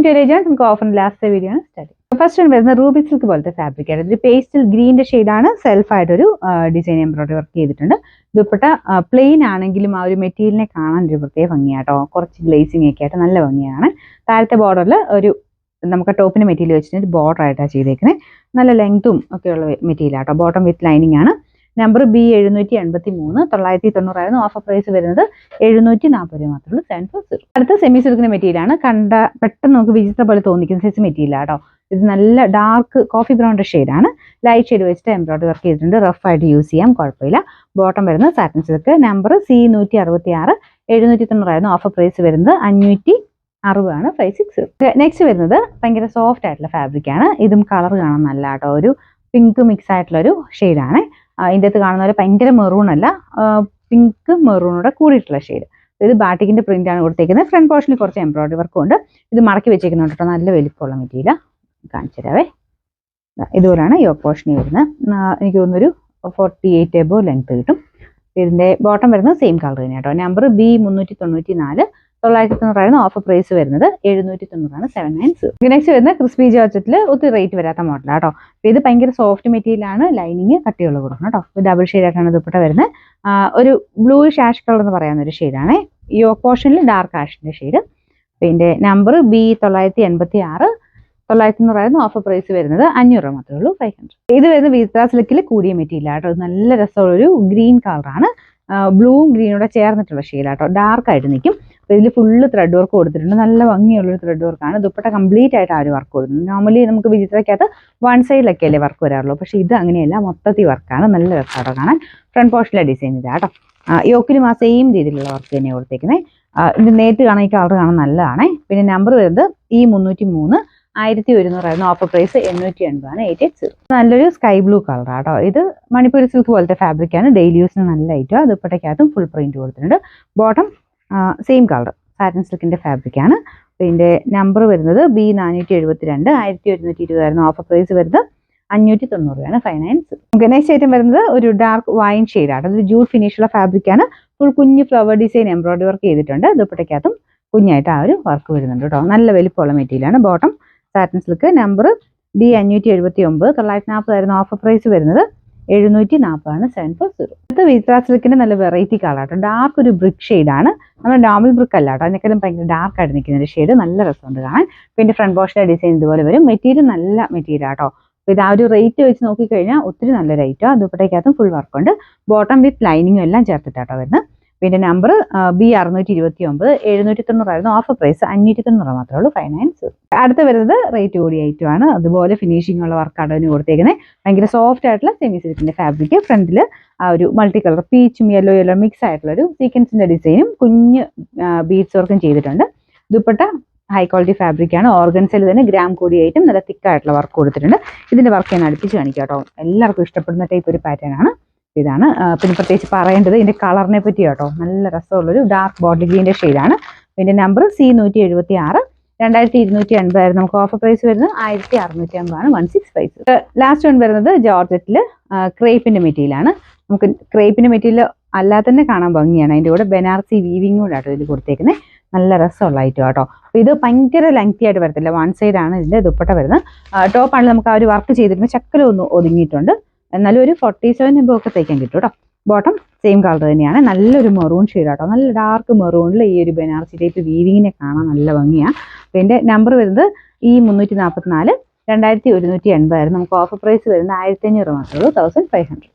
To എലൈജൻസ്. നമുക്ക് offer last video ആണ് start. First one വരുന്നത് റൂബി സിൽക്ക് പോലത്തെ ഫാബ്രിക് ആണ്. ഒരു പേസ്റ്റൽ ഗ്രീൻ്റെ ഷെയ്ഡാണ്. സെൽഫായിട്ടൊരു ഡിസൈൻ എംബ്രോയിഡറി വർക്ക് ചെയ്തിട്ടുണ്ട്. ദുപ്പട്ട പ്ലെയിൻ ആണെങ്കിലും ആ ഒരു മെറ്റീരിയലിനെ കാണാൻ ഒരു പ്രത്യേക ഭംഗിയാട്ടോ. കുറച്ച് ഗ്ലേസിംഗ് ഒക്കെ ആയിട്ട് നല്ല ഭംഗിയാണ്. താഴത്തെ ബോർഡറിൽ ഒരു നമുക്ക് ടോപ്പിന് മെറ്റീരിയൽ വെച്ചിട്ട് ബോർഡർ ആയിട്ടാണ് ചെയ്തേക്കുന്നത്. നല്ല ലെങ്തും ഒക്കെയുള്ള മെറ്റീരിയൽ ആട്ടോ. ബോട്ടം വിത്ത് ലൈനിങ് ആണ്. നമ്പർ B783, 990 ഓഫർ പ്രൈസ് വരുന്നത് 740 രൂപ മാത്രമേ ഉള്ളൂ. 740. അടുത്ത സെമി സിൽക്കിന്റെ മെറ്റീരിയൽ ആണ്. പെട്ടെന്ന് നമുക്ക് വിചിത്ര പോലെ തോന്നിക്കുന്ന സൈസ് മെറ്റീരിയൽ ആട്ടോ. ഇത് നല്ല ഡാർക്ക് കോഫി ബ്രൗണിന്റെ ഷെയ്ഡാണ്. ലൈറ്റ് ഷെയ്ഡ് വെച്ചിട്ട് എംബ്രോയിഡറി വർക്ക് ചെയ്തിട്ടുണ്ട്. റഫ് ആയിട്ട് യൂസ് ചെയ്യാം, കുഴപ്പമില്ല. ബോട്ടം വരുന്നത് satin silk. Number C166, 790 offer price വരുന്നത് 560 560. നെക്സ്റ്റ് വരുന്നത് ഭയങ്കര സോഫ്റ്റ് ആയിട്ടുള്ള ഫാബ്രിക് ആണ്. ഇതും കളർ കാണാൻ നല്ല കേട്ടോ. ഒരു പിങ്ക് മിക്സ് ആയിട്ടുള്ള ഒരു ഷെയ്ഡാണ്. ഇതിൻ്റെ അകത്ത് കാണുന്ന പോലെ ഭയങ്കര മെറൂൺ അല്ല, പിങ്ക് മെറൂണോടെ കൂടിയിട്ടുള്ള ഷെയ്ഡ്. ഇത് ബാറ്റിക്കിന്റെ പ്രിന്റ് ആണ് കൊടുത്തേക്കുന്നത്. ഫ്രണ്ട് പോർഷനിൽ കുറച്ച് എംബ്രോയിഡറി വർക്കും ഉണ്ട്. ഇത് മടക്കി വെച്ചേക്കുന്നുണ്ട് കേട്ടോ. നല്ല വലിപ്പമുള്ള മെറ്റീരിയൽ കാണിച്ചു തരാവേ. ഇതുപോലെയാണ് യോക്ക് പോർഷനിൽ വരുന്നത്. എനിക്ക് തോന്നുന്നൊരു 48 എബോ ലെങ്ത് കിട്ടും. ഇതിന്റെ ബോട്ടം വരുന്നത് സെയിം കളർ തന്നെ കേട്ടോ. നമ്പർ B394, 990 ഓഫർ പ്രൈസ് വരുന്നത് 790 790. നെക്സ്റ്റ് വരുന്ന ക്രിസ്പി ജോർജറ്റിൽ ഒത്തിരി റേറ്റ് വരാത്ത മോഡലാണ് കേട്ടോ. ഇത് ഭയങ്കര സോഫ്റ്റ് മെറ്റീരിയൽ ആണ്. ലൈനിങ് കട്ടിയുള്ള കൊടുക്കണം കേട്ടോ. ഡബിൾ ഷെയ്ഡായിട്ടാണ് ദുപ്പട്ട വരുന്നത്. ഒരു ബ്ലൂ ഷാഷ് കളർ എന്ന് പറയുന്ന ഒരു ഷെയ്ഡാണ്. യോക്ക് പോർഷനിൽ ഡാർക്ക് ആഷിന്റെ ഷെയ്ഡ്. പിന്നെ നമ്പർ B986, 990 ഓഫർ പ്രൈസ് വരുന്നത് 500 മാത്രമേ ഉള്ളൂ. 500. ഇത് വരുന്നത് വിത്ര സിൽക്കിൽ കൂടിയ മെറ്റീരിയൽ ആട്ടോ. നല്ല രസമുള്ളൊരു ഗ്രീൻ കളറാണ്. ബ്ലൂവും ഗ്രീനോടെ ചേർന്നിട്ടുള്ള ഷെയ്ഡാട്ടോ. ഡാർക്ക് ആയിട്ട് നിൽക്കും. അപ്പോൾ ഇതിൽ ഫുള്ള് ത്രെഡ് വർക്ക് കൊടുത്തിട്ടുണ്ട്. നല്ല ഭംഗിയുള്ളൊരു ത്രെഡ് വർക്കാണ്. ദുപ്പട്ട കംപ്ലീറ്റ് ആയിട്ട് ആ ഒരു വർക്ക് കൊടുത്തിട്ടുണ്ട്. നോർമലി നമുക്ക് വിചിത്രയ്ക്കകത്ത് വൺ സൈഡിലൊക്കെ അല്ലേ വർക്ക് വരാറുള്ളൂ. പക്ഷേ ഇത് അങ്ങനെയല്ല, മൊത്തത്തിൽ വർക്കാണ്. നല്ല രസമാട്ടോ കാണാൻ. ഫ്രണ്ട് പോർഷനിലെ ഡിസൈൻ ഇതാട്ടോ. യോക്കിലും ആ സെയിം രീതിയിലുള്ള വർക്ക് തന്നെയാണ് കൊടുത്തേക്കുന്നത്. ഇത് നേരിട്ട് കാണാൻ ഈ കളർ കാണാൻ നല്ലതാണ്. പിന്നെ നമ്പർ വരുന്നത് E303, 1100 ഓഫർ പ്രൈസ് 880 880. നല്ലൊരു സ്കൈ ബ്ലൂ കളർ ആട്ടോ. ഇത് മണിപ്പൂരി സിൽക്ക് പോലത്തെ ഫാബ്രിക് ആണ്. ഡെയിലി യൂസിന് നല്ല ഐറ്റം. ദുപ്പട്ടയ്ക്കകത്തും ഫുൾ പ്രിന്റ് കൊടുത്തിട്ടുണ്ട്. ബോട്ടം സെയിം കളർ സാറ്റിൻ സിൽക്കിന്റെ ഫാബ്രിക് ആണ്. ഇതിന്റെ നമ്പർ വരുന്നത് B472, 1120 ഓഫർ പ്രൈസ് വരുന്നത് 590 590. നെക്സ്റ്റ് ഐറ്റം വരുന്നത് ഒരു ഡാർക്ക് വൈൻ ഷെയ്ഡാണ്. അതൊരു ജൂട്ട് ഫിനിഷുള്ള ഫാബ്രിക് ആണ്. ഫുൾ കുഞ്ഞ് ഫ്ലവർ ഡിസൈൻ എംബ്രോയിഡറി വർക്ക് ചെയ്തിട്ടുണ്ട്. ദുപ്പട്ടയ്ക്കകത്തും കുഞ്ഞായിട്ട് ആ ഒരു വർക്ക് വരുന്നുണ്ട് കേട്ടോ. നല്ല വലിപ്പമുള്ള മെറ്റീരിയൽ ആണ്. Bottom satin silk. Number D579, 940 offer price വരുന്നത് 740 740. അടുത്ത വിത്ര സിൽക്കിന്റെ നല്ല വെറൈറ്റി കളറാട്ടോ. ഡാർക്ക് ഒരു ബ്രിക്ക് ഷെയ്ഡാണ്. നമ്മൾ നോർമൽ ബ്രിക്ക് അല്ല കേട്ടോ. അതിനേക്കാളും ഭയങ്കര ഡാർക്ക് ആയിട്ട് നിൽക്കുന്ന ഒരു ഷെയ്ഡ്. നല്ല രസമുണ്ട് കാണാൻ. പിന്നെ ഫ്രണ്ട് പോർഷനിലെ ഡിസൈൻ ഇതുപോലെ വരും. മെറ്റീരിയൽ നല്ല മെറ്റീരിയൽ ആട്ടോ. ഇത് ആ ഒരു റേറ്റ് വെച്ച് നോക്കിക്കഴിഞ്ഞാൽ ഒത്തിരി നല്ല റേറ്റാണ്. ദുപ്പട്ടയ്ക്കകത്തും ഫുൾ വർക്കുണ്ട്. ബോട്ടം വിത്ത് ലൈനിങ്ങും എല്ലാം ചേർത്തിട്ടാട്ടോ വരുന്നത്. പിന്നെ നമ്പർ B629, 790 ഓഫർ പ്രൈസ് 590 മാത്രമേ ഉള്ളൂ. 590. അടുത്ത് വരുന്നത് റേറ്റ് കൂടിയ ഐറ്റം ആണ്. അതുപോലെ ഫിനിഷിംഗ് ഉള്ള വർക്കാണ് അതിന് കൊടുത്തേക്കുന്നത്. ഭയങ്കര സോഫ്റ്റ് ആയിട്ടുള്ള സെമി സിൽക്കിന്റെ ഫാബ്രിക്. ഫ്രണ്ടിൽ ആ ഒരു മൾട്ടി കളർ പീച്ചും യെല്ലോ മിക്സ് ആയിട്ടുള്ള ഒരു സീക്വൻസിന്റെ ഡിസൈനും കുഞ്ഞ് ബീഡ്സ് വർക്കും ചെയ്തിട്ടുണ്ട്. ദുപ്പട്ട ഹൈ ക്വാളിറ്റി ഫാബ്രിക് ആണ്. ഓർഗൻസിൽ തന്നെ ഗ്രാം കൂടിയായിട്ടും നല്ല തിക്കായിട്ടുള്ള വർക്ക് കൊടുത്തിട്ടുണ്ട്. ഇതിന്റെ വർക്ക് ഞാൻ അടുപ്പിച്ച് കാണിക്കാം കേട്ടോ. എല്ലാവർക്കും ഇഷ്ടപ്പെടുന്ന ടൈപ്പ് ഒരു പാറ്റേൺ ആണ്. ഇതാണ്. പിന്നെ പ്രത്യേകിച്ച് പറയേണ്ടത് ഇതിന്റെ കളറിനെ പറ്റി കേട്ടോ. നല്ല രസമുള്ളൊരു ഡാർക്ക് ബോട്ടിൽ ഗ്രീൻ്റെ ഷെയ്ഡാണ്. ഇതിന്റെ നമ്പർ C176, 2280 നമുക്ക് ഓഫർ പ്രൈസ് വരുന്നത് 1650 165. ലാസ്റ്റ് വൺ വരുന്നത് ജോർജറ്റിൽ ക്രേപ്പിന്റെ മെറ്റീരിയൽ ആണ്. നമുക്ക് ക്രേപ്പിന്റെ മെറ്റീരിയൽ അല്ലാതെ തന്നെ കാണാൻ ഭംഗിയാണ്. അതിന്റെ കൂടെ ബനാറസി വീവിംഗ് കൂടെ ആട്ടോ ഇതിൽ കൊടുത്തേക്കുന്നത്. നല്ല രസമുള്ള ഐറ്റം കേട്ടോ. അപ്പോൾ ഇത് ഭയങ്കര ലെങ്തി ആയിട്ട് വരത്തില്ല. വൺ സൈഡ് ആണ് ഇതിന്റെ ദുപ്പട്ട വരുന്നത്. ടോപ്പാണെങ്കിൽ നമുക്ക് ആ ഒരു വർക്ക് ചെയ്തിരുമ്പോൾ ചക്കലൊന്ന് ഒതുങ്ങിയിട്ടുണ്ട്. എന്നാലും ഒരു 47 എബോ ഒക്കെ തയ്ക്കാൻ കിട്ടും കേട്ടോ. ബോട്ടം സെയിം കളർ തന്നെയാണ്. നല്ലൊരു മെറൂൺ ഷെയ്ഡ് കേട്ടോ. നല്ല ഡാർക്ക് മെറൂണിൽ ഈ ഒരു ബനാറസി ടൈപ്പ് വീവിങ്ങിനെ കാണാൻ നല്ല ഭംഗിയാണ്. പിന്നെ നമ്പർ വരുന്നത് E344, 2180 നമുക്ക് ഓഫർ പ്രൈസ് വരുന്നത് 1500 മാത്രമേ ഉള്ളൂ. 1500.